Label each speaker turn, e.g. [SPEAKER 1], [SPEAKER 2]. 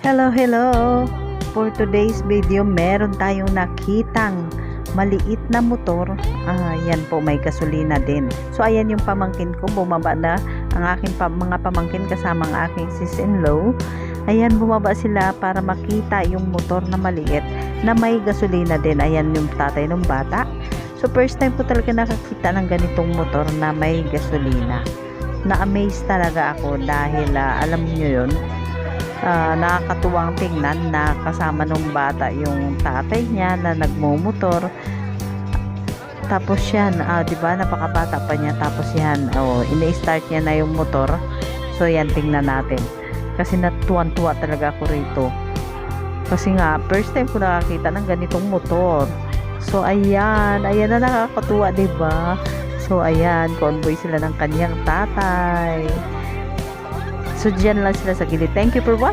[SPEAKER 1] Hello, hello! For today's video, meron tayong nakitang maliit na motor. Yan po, may gasolina din. So, ayan yung pamangkin ko. Bumaba na ang aking mga pamangkin kasama ang aking sis-in-law. Ayan, bumaba sila para makita yung motor na maliit na may gasolina din. Ayan yung tatay ng bata. So, first time po talaga nakakita ng ganitong motor na may gasolina. Na-amaze talaga ako dahil alam nyo yun, nakakatuwang tingnan na kasama nung bata yung tatay niya na nagmumotor. Tapos yan, di ba, napakabata pa niya. Tapos yan, ini-start niya na yung motor. So yan, tingnan natin. Kasi natuwan-tuwa talaga ako rito. Kasi nga, first time ko nakakita ng ganitong motor. So ayan na nakakatuwa, di ba? So ayan, convoy sila ng kanyang tatay. So, dyan lang sila sa gilid. Thank you for watching.